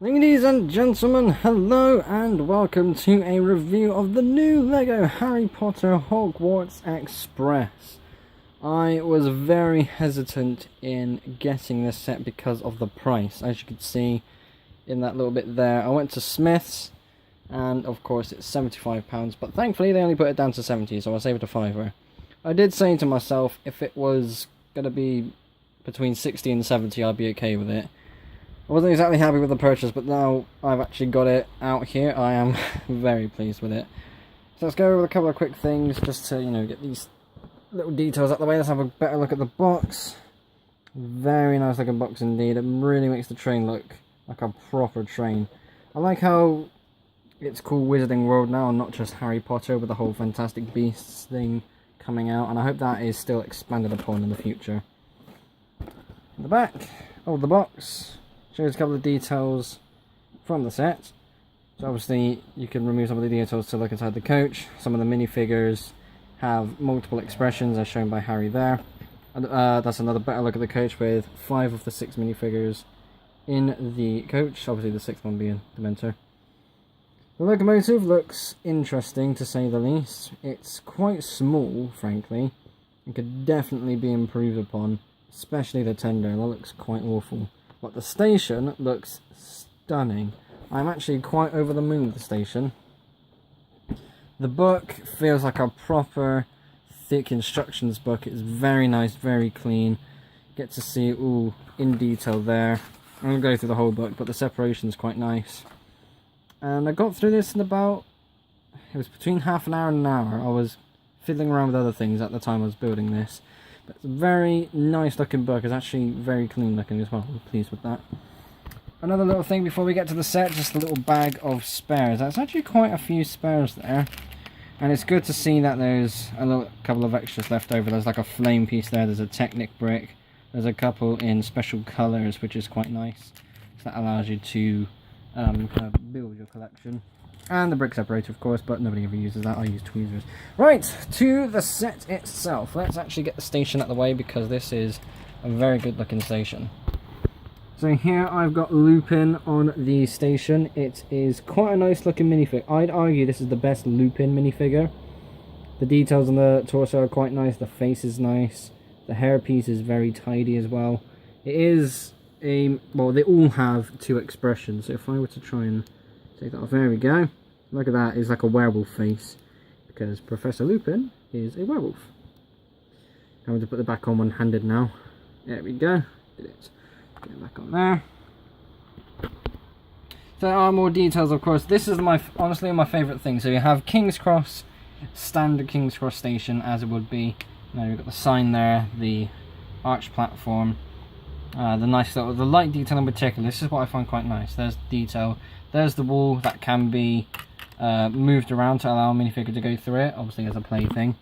Ladies and gentlemen, hello and welcome to a review of the new LEGO Harry Potter Hogwarts Express. I was very hesitant in getting this set because of the price. As you can see in that little bit there, I went to Smith's and of course it's £75, but thankfully they only put it down to 70, so I saved a fiver. I did say to myself, if it was going to be between 60 and 70, I'd be okay with it. I wasn't exactly happy with the purchase, but now I've actually got it out here, I am very pleased with it. So let's go over a couple of quick things, just to, get these little details out of the way. Let's have a better look at the box. Very nice looking box indeed. It really makes the train look like a proper train. I like how it's called Wizarding World now, and not just Harry Potter, with the whole Fantastic Beasts thing coming out, and I hope that is still expanded upon in the future. In the back of the box, shows a couple of details from the set. So obviously you can remove some of the details to look inside the coach. Some of the minifigures have multiple expressions as shown by Harry there. And that's another better look at the coach with 5 of the 6 minifigures in the coach, obviously the 6th one being Dementor. The locomotive looks interesting to say the least. It's quite small, frankly. It could definitely be improved upon, especially the tender. That looks quite awful. But the station looks stunning. I'm actually quite over the moon with the station. The book feels like a proper thick instructions book. It's very nice, very clean. Get to see it all in detail there. I'm going to go through the whole book, but the separation is quite nice. And I got through this in about, it was between half an hour and an hour. I was fiddling around with other things at the time I was building this. But it's a very nice looking book. It's actually very clean looking as well. I'm pleased with that. Another little thing before we get to the set, just a little bag of spares. That's actually quite a few spares there. And it's good to see that there's a couple of extras left over. There's like a flame piece there. There's a Technic brick. There's a couple in special colours, which is quite nice. So that allows you to kind of build your collection. And the brick separator, of course, but nobody ever uses that. I use tweezers. Right, to the set itself. Let's actually get the station out of the way, because this is a very good looking station. So here I've got Lupin on the station. It is quite a nice looking minifigure. I'd argue this is the best Lupin minifigure. The details on the torso are quite nice. The face is nice. The hairpiece is very tidy as well. It is well, they all have 2 expressions. So if I were to try and take that off, there we go. Look at that, it's like a werewolf face, because Professor Lupin is a werewolf. I'm going to put the back on one-handed now. There we go. Did it. Get it back on there. So there are more details, of course. This is honestly my favourite thing. So you have King's Cross, standard King's Cross station as it would be. Now you've got the sign there, the arch platform, the nice little, the light detail in particular. This is what I find quite nice. There's detail. There's the wall that can be moved around to allow a minifigure to go through it, obviously as a plaything.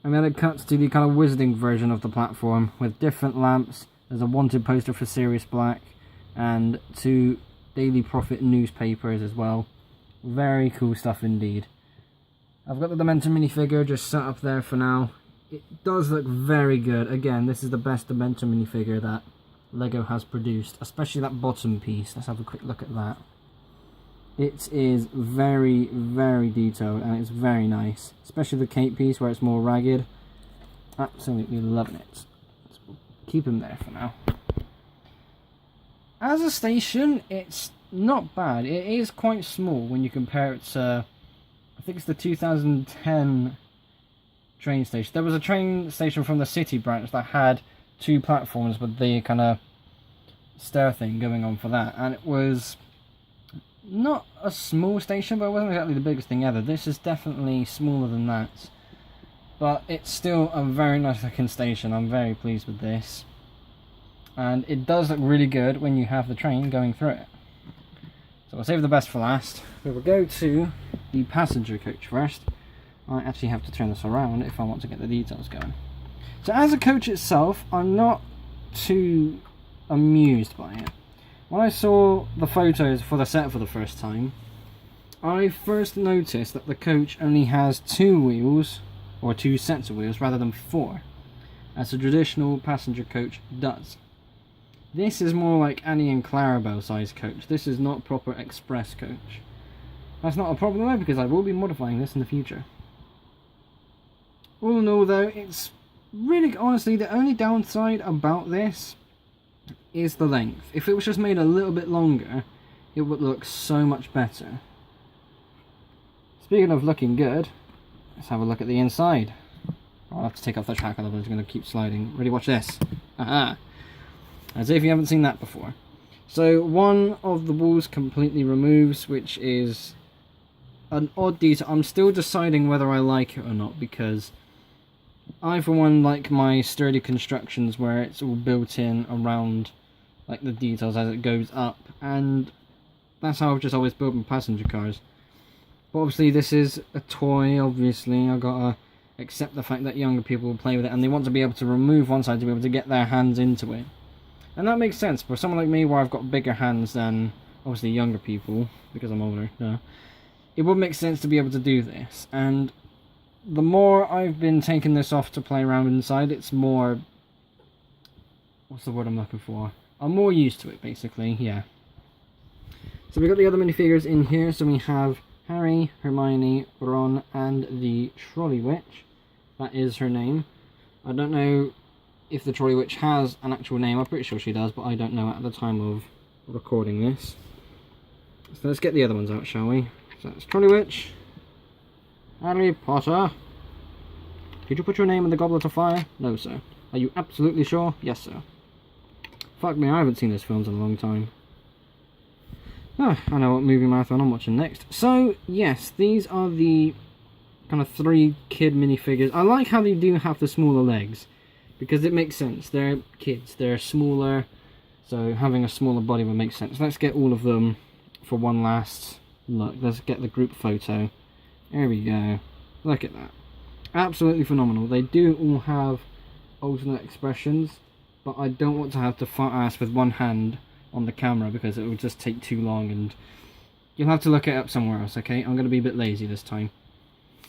And then it cuts to the kind of wizarding version of the platform with different lamps. There's a wanted poster for Sirius Black and 2 Daily Prophet newspapers as well. Very cool stuff indeed. I've got the Dementor minifigure just set up there for now. It does look very good. Again, this is the best Dementor minifigure that LEGO has produced, especially that bottom piece. Let's have a quick look at that. It is very, very detailed, and it's very nice, especially the cape piece where it's more ragged. Absolutely loving it. So we'll keep him there for now. As a station, it's not bad. It is quite small when you compare it to, I think it's the 2010 train station. There was a train station from the City branch that had 2 platforms with the kind of stair thing going on for that, and it was not a small station, but it wasn't exactly the biggest thing ever. This is definitely smaller than that, but it's still a very nice looking station. I'm very pleased with this, and it does look really good when you have the train going through it. So I'll save the best for last. We will go to the passenger coach first. I actually have to turn this around if I want to get the details going. So as a coach itself, I'm not too amused by it. When I saw the photos for the set for the first time, I first noticed that the coach only has 2 wheels, or 2 sets of wheels, rather than 4, as a traditional passenger coach does. This is more like Annie and Clarabelle size coach. This is not proper express coach. That's not a problem though, because I will be modifying this in the future. All in all though, it's really, honestly, the only downside about this is the length. If it was just made a little bit longer, it would look so much better. Speaking of looking good, let's have a look at the inside. I'll have to take off the track, otherwise it's going to keep sliding. Ready, watch this. Aha! As if you haven't seen that before. So one of the walls completely removes, which is an odd detail. I'm still deciding whether I like it or not, because I for one like my sturdy constructions where it's all built in around like the details as it goes up, and that's how I've just always built my passenger cars. But obviously this is a toy, obviously I've got to accept the fact that younger people will play with it and they want to be able to remove one side to be able to get their hands into it. And that makes sense for someone like me where I've got bigger hands than obviously younger people, because I'm older, no. It would make sense to be able to do this, and the more I've been taking this off to play around inside, it's more... what's the word I'm looking for? I'm more used to it, basically, yeah. So we've got the other minifigures in here, so we have Harry, Hermione, Ron, and the Trolley Witch. That is her name. I don't know if the Trolley Witch has an actual name, I'm pretty sure she does, but I don't know at the time of recording this. So let's get the other ones out, shall we? So that's Trolley Witch, Harry Potter. Did you put your name in the Goblet of Fire? No, sir. Are you absolutely sure? Yes, sir. Fuck me, I haven't seen those films in a long time. Oh, I know what movie marathon I'm watching next. So, yes, these are the kind of 3 kid minifigures. I like how they do have the smaller legs, because it makes sense. They're kids, they're smaller, so having a smaller body would make sense. Let's get all of them for one last look. Let's get the group photo. There we go. Look at that. Absolutely phenomenal. They do all have alternate expressions, but I don't want to have to fart ass with one hand on the camera because it will just take too long and you'll have to look it up somewhere else, okay? I'm going to be a bit lazy this time.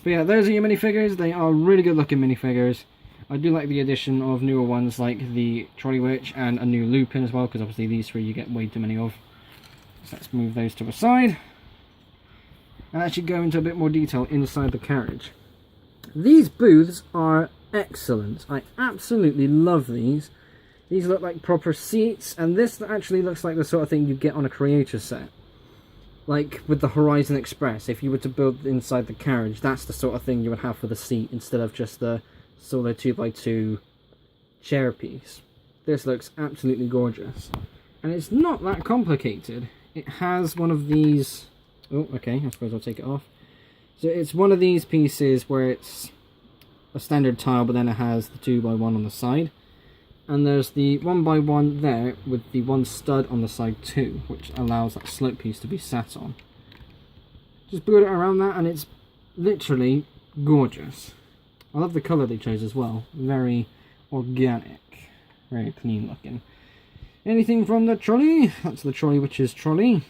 But yeah, those are your minifigures. They are really good looking minifigures. I do like the addition of newer ones like the Trolley Witch and a new Lupin as well, because obviously these 3 you get way too many of. So let's move those to the side and actually go into a bit more detail inside the carriage. These booths are excellent. I absolutely love these. These look like proper seats, and this actually looks like the sort of thing you get on a creator set. Like with the Horizon Express, if you were to build inside the carriage, that's the sort of thing you would have for the seat instead of just the solo 2x2 chair piece. This looks absolutely gorgeous. And it's not that complicated. It has one of these... oh, okay, I suppose I'll take it off. So it's one of these pieces where it's a standard tile, but then it has the 2x1 on the side. And there's the 1x1 there with the one stud on the side too, which allows that slope piece to be sat on. Just build it around that and it's literally gorgeous. I love the colour they chose as well. Very organic. Very clean looking. Anything from the trolley? That's the Trolley Witch's trolley.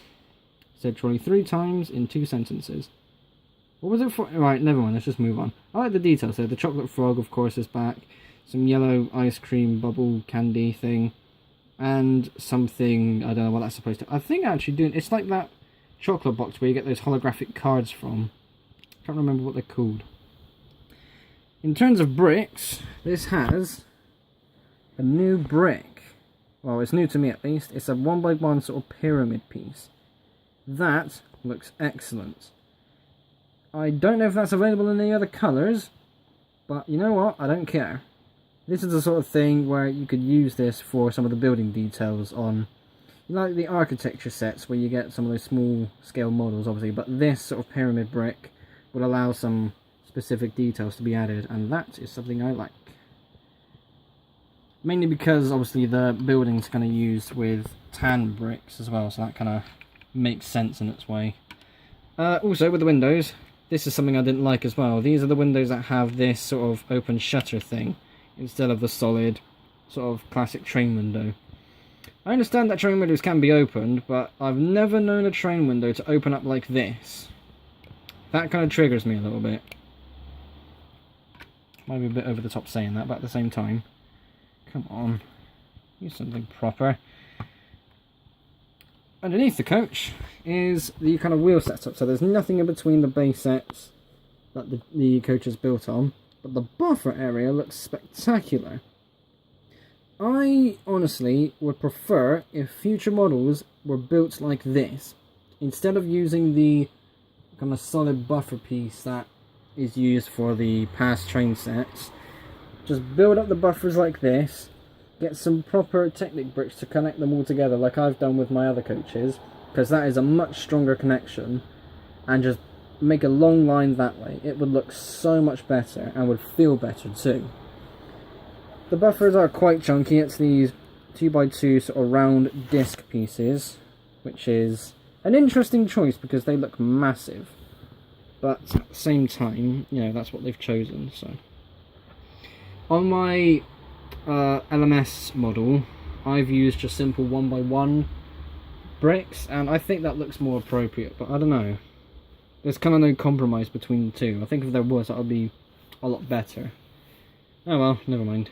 Said trolley 3 times in 2 sentences. What was it for? Right, never mind, let's just move on. I like the details there. The chocolate frog, of course, is back. Some yellow ice cream bubble candy thing. And something, I don't know what that's supposed to... I think actually doing... it's like that chocolate box where you get those holographic cards from. Can't remember what they're called. In terms of bricks, this has a new brick. Well, it's new to me at least. It's a 1x1 sort of pyramid piece. That looks excellent. I don't know if that's available in any other colours, but you know what? I don't care. This is the sort of thing where you could use this for some of the building details on, you know, like the architecture sets where you get some of those small scale models, obviously, but this sort of pyramid brick would allow some specific details to be added, and that is something I like. Mainly because, obviously, the building's kind of used with tan bricks as well, so that kind of makes sense in its way. Also, with the windows, this is something I didn't like as well. These are the windows that have this sort of open shutter thing, instead of the solid, sort of classic train window. I understand that train windows can be opened, but I've never known a train window to open up like this. That kind of triggers me a little bit. Might be a bit over the top saying that, but at the same time, come on, use something proper. underneath the coach is the kind of wheel setup. So there's nothing in between the base sets that the coach is built on, but the buffer area looks spectacular. I honestly would prefer if future models were built like this, instead of using the kind of solid buffer piece that is used for the past train sets. Just build up the buffers like this, get some proper Technic bricks to connect them all together like I've done with my other coaches, because that is a much stronger connection, and just make a long line that way. It would look so much better and would feel better too. The buffers are quite chunky. It's these 2x2 sort of round disc pieces, which is an interesting choice because they look massive. But at the same time, you know, that's what they've chosen. So on my LMS model, I've used just simple 1x1 bricks, and I think that looks more appropriate, but I don't know. There's kind of no compromise between the two. I think if there was, that would be a lot better. Oh well, never mind.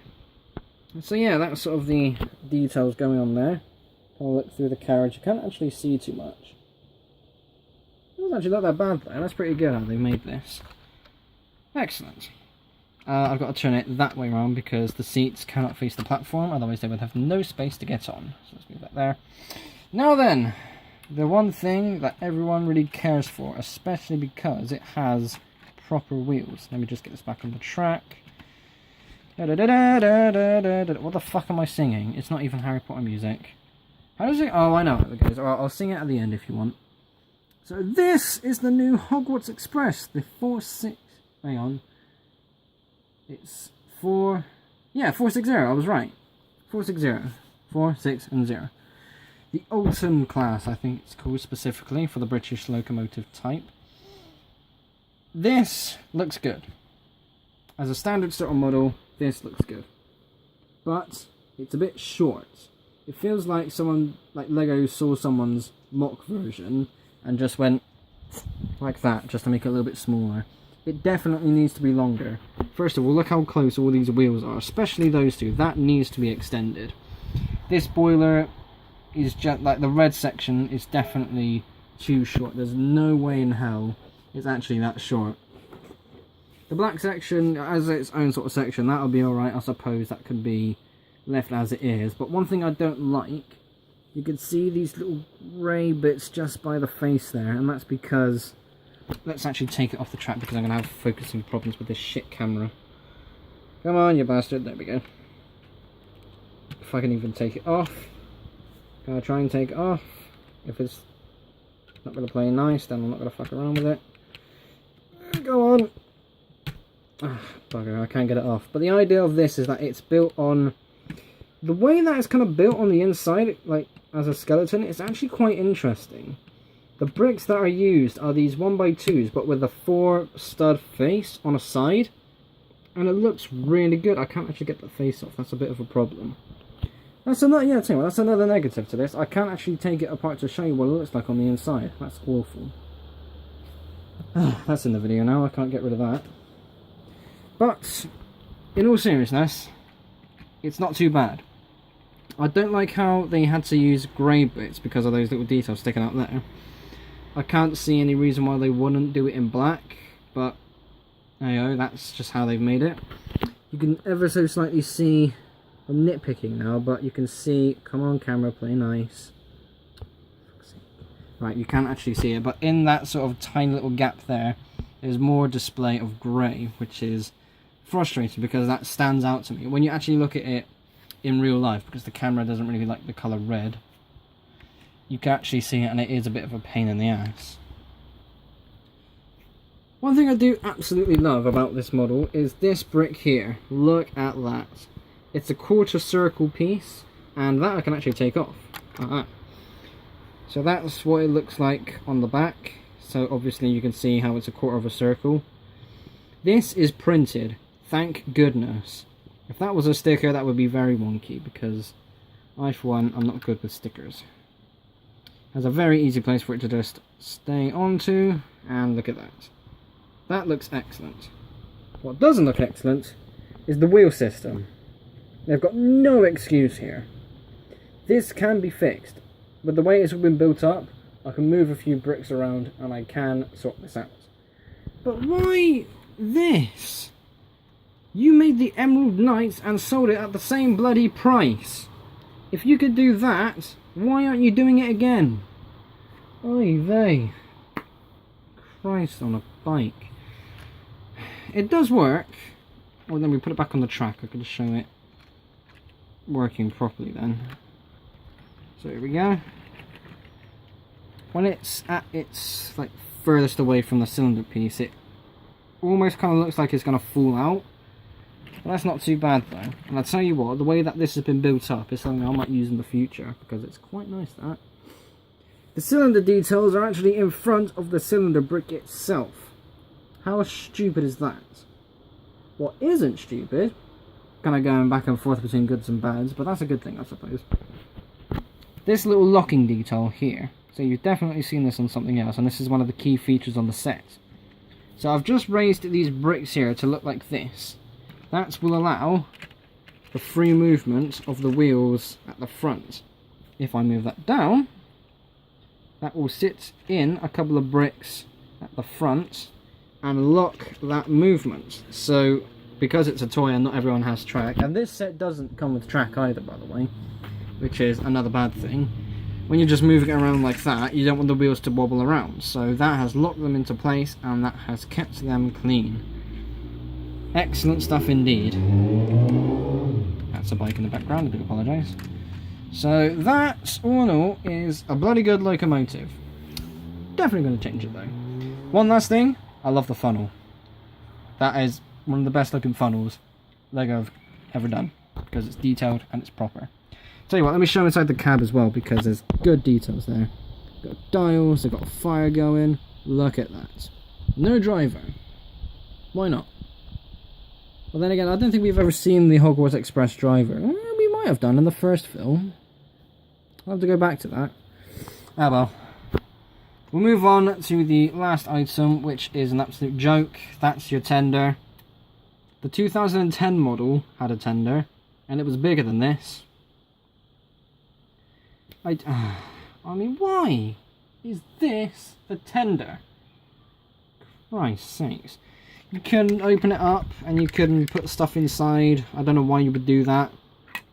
So yeah, that's sort of the details going on there. I'll look through the carriage. You can't actually see too much. It doesn't actually look that bad though. That's pretty good how they made this. Excellent. I've got to turn it that way around because the seats cannot face the platform, otherwise they would have no space to get on. So let's move that there. Now then, the one thing that everyone really cares for, especially because it has proper wheels. Let me just get this back on the track. What the fuck am I singing? It's not even Harry Potter music. How does it? Oh, I know how it goes. Alright, I'll sing it at the end if you want. So this is the new Hogwarts Express, the 4-6... Hang on. It's 4... Yeah, 460, I was right. 460. 4, 6, and 0. The Autumn class, I think it's called specifically, for the British locomotive type. This looks good. As a standard sort of model, this looks good. But it's a bit short. It feels like someone, like Lego saw someone's mock version and just went like that, just to make it a little bit smaller. It definitely needs to be longer. First of all, look how close all these wheels are, especially those two. That needs to be extended. This boiler is just like the red section is definitely too short. There's no way in hell it's actually that short. The black section, as its own sort of section, that'll be alright. I suppose that could be left as it is. But one thing I don't like, you can see these little grey bits just by the face there, and that's because... Let's actually take it off the track because I'm going to have focusing problems with this shit camera. Come on, you bastard. There we go. If I can even take it off. Gonna try and take it off. If it's not going to play nice, then I'm not going to fuck around with it. Go on. Ah, bugger, I can't get it off. But the idea of this is that it's built on... The way that it's kind of built on the inside, like as a skeleton, it's actually quite interesting. The bricks that are used are these 1x2s, but with a 4 stud face on a side. And it looks really good. I can't actually get the face off. That's a bit of a problem. That's another, yeah, tell you what, that's another negative to this. I can't actually take it apart to show you what it looks like on the inside. That's awful. That's in the video now. I can't get rid of that. But, in all seriousness, it's not too bad. I don't like how they had to use grey bits because of those little details sticking out there. I can't see any reason why they wouldn't do it in black, but there you go, that's just how they've made it. You can ever so slightly see, I'm nitpicking now, but you can see, come on camera, play nice. Right, you can't actually see it, but in that sort of tiny little gap there, there's more display of grey, which is frustrating because that stands out to me. When you actually look at it in real life, because the camera doesn't really like the colour red, you can actually see it and it is a bit of a pain in the ass. One thing I do absolutely love about this model is this brick here. Look at that. It's a quarter circle piece, and that I can actually take off. So that's what it looks like on the back. So obviously you can see how it's a quarter of a circle. This is printed, thank goodness. If that was a sticker, that would be very wonky, because I, for one, I'm not good with stickers. Has a very easy place for it to just stay onto, and look at that. That looks excellent. What doesn't look excellent is the wheel system. They've got no excuse here. This can be fixed. With the way it's all been built up, I can move a few bricks around and I can sort this out. But why this? You made the Emerald Knights and sold it at the same bloody price. If you could do that, why aren't you doing it again? Oy vey. Christ on a bike. It does work. Well, then we put it back on the track. I could show it working properly then. So here we go. When it's at its like furthest away from the cylinder piece, it almost kind of looks like it's going to fall out. But that's not too bad though. And I'll tell you what, the way that this has been built up is something I might use in the future, because it's quite nice that. The cylinder details are actually in front of the cylinder brick itself. How stupid is that? What isn't stupid, kind of going back and forth between goods and bads, but that's a good thing I suppose. This little locking detail here. So you've definitely seen this on something else, and this is one of the key features on the set. So I've just raised these bricks here to look like this. That will allow the free movement of the wheels at the front. If I move that down, that will sit in a couple of bricks at the front and lock that movement. So because it's a toy and not everyone has track, and this set doesn't come with track either, by the way, which is another bad thing. When you're just moving it around like that, you don't want the wheels to wobble around. So that has locked them into place and that has kept them clean. Excellent stuff indeed. That's a bike in the background, I do apologise. So that, all in all, is a bloody good locomotive. Definitely going to change it though. One last thing, I love the funnel. That is one of the best looking funnels Lego have ever done, because it's detailed and it's proper. Tell you what, let me show inside the cab as well, because there's good details there. Got dials, they've got a fire going. Look at that. No driver. Why not? Well then again, I don't think we've ever seen the Hogwarts Express driver. We might have done in the first film. I'll have to go back to that. Ah well. We'll move on to the last item, which is an absolute joke. That's your tender. The 2010 model had a tender, and it was bigger than this. I mean, why is this the tender? Christ's sakes. You can open it up and you can put stuff inside. I don't know why you would do that.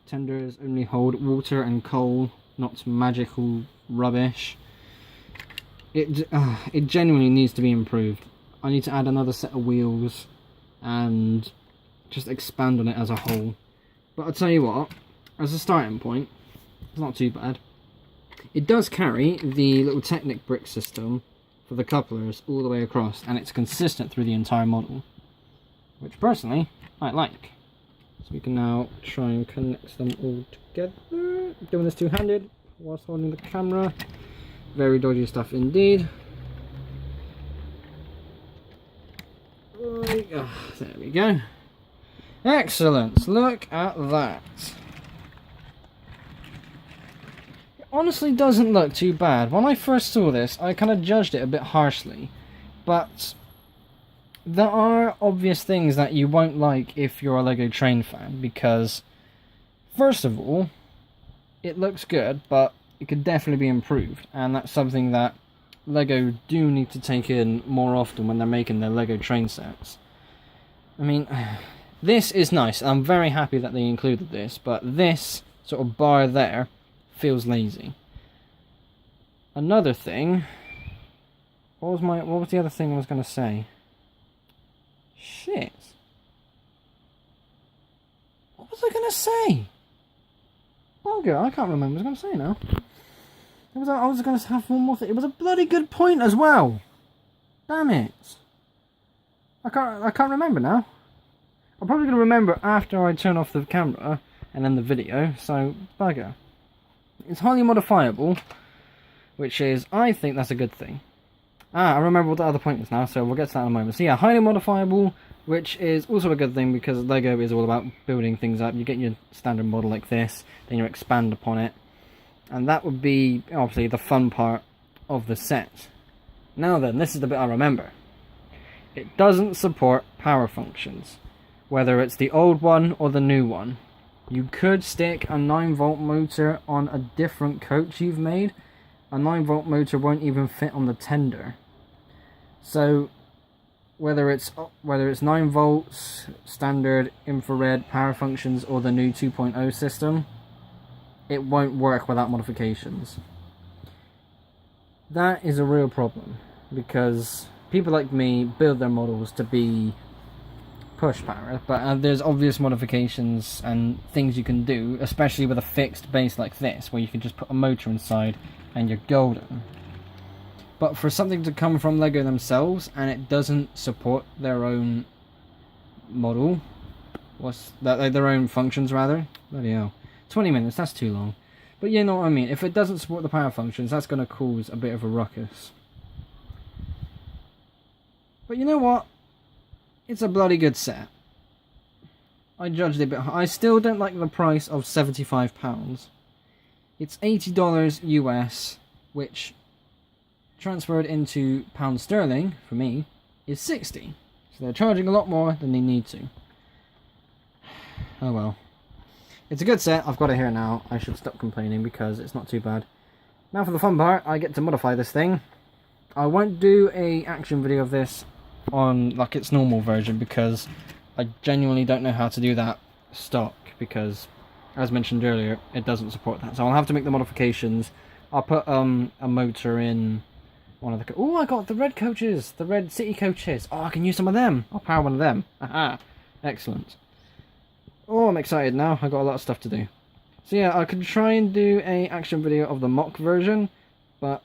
Tenders only hold water and coal, not magical rubbish. It genuinely needs to be improved. I need to add another set of wheels and just expand on it as a whole. But I'll tell you what, as a starting point, it's not too bad. It does carry the little Technic brick system for the couplers all the way across, and it's consistent through the entire model, which personally I like. So we can now try and connect them all together. Doing this two-handed whilst holding the camera. Very dodgy stuff indeed. There we go. Excellent. Look at that. It honestly doesn't look too bad. When I first saw this, I kind of judged it a bit harshly. But there are obvious things that you won't like if you're a Lego Train fan. Because, first of all, it looks good, but it could definitely be improved. And that's something that Lego do need to take in more often when they're making their Lego train sets. I mean, this is nice. I'm very happy that they included this, but this sort of bar there feels lazy. Another thing, what was the other thing I was going to say? Shit. What was I going to say? Oh good, I can't remember what I was going to say now. I was going to have one more thing. It was a bloody good point as well. Damn it. I can't remember now. I'm probably going to remember after I turn off the camera and then the video, so bugger. It's highly modifiable, which is, I think that's a good thing. I remember what the other point is now, so we'll get to that in a moment. So yeah, highly modifiable, which is also a good thing because Lego is all about building things up. You get your standard model like this, then you expand upon it. And that would be, obviously, the fun part of the set. Now then, this is the bit I remember. It doesn't support power functions, whether it's the old one or the new one. You could stick a 9-volt motor on a different coach you've made. A 9-volt motor won't even fit on the tender. So whether it's 9 volts, standard, infrared, power functions, or the new 2.0 system, it won't work without modifications. That is a real problem, because people like me build their models to be push power, but there's obvious modifications and things you can do, especially with a fixed base like this, where you can just put a motor inside and you're golden. But for something to come from LEGO themselves and it doesn't support their own model, their own functions rather, bloody hell, 20 minutes, that's too long. But you know what I mean, if it doesn't support the power functions, that's going to cause a bit of a ruckus. But you know what? It's a bloody good set. I judged it a bit high. I still don't like the price of £75. It's $80 US, which transferred into pound sterling, for me, is 60. So they're charging a lot more than they need to. Oh well. It's a good set, I've got it here now. I should stop complaining because it's not too bad. Now for the fun part, I get to modify this thing. I won't do a action video of this on like its normal version because I genuinely don't know how to do that stock, because as mentioned earlier, it doesn't support that. So I'll have to make the modifications. I'll put a motor in one of the... Oh, I got the red coaches, the red city coaches. Oh, I can use some of them. I'll power one of them. Aha, excellent. Oh, I'm excited now. I've got a lot of stuff to do. So yeah, I could try and do a action video of the mock version, but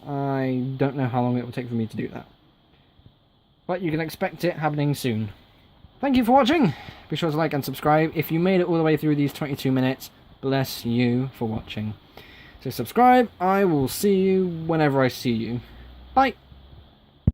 I don't know how long it will take for me to do that. But you can expect it happening soon. Thank you for watching. Be sure to like and subscribe. If you made it all the way through these 22 minutes, bless you for watching. So subscribe. I will see you whenever I see you. Bye.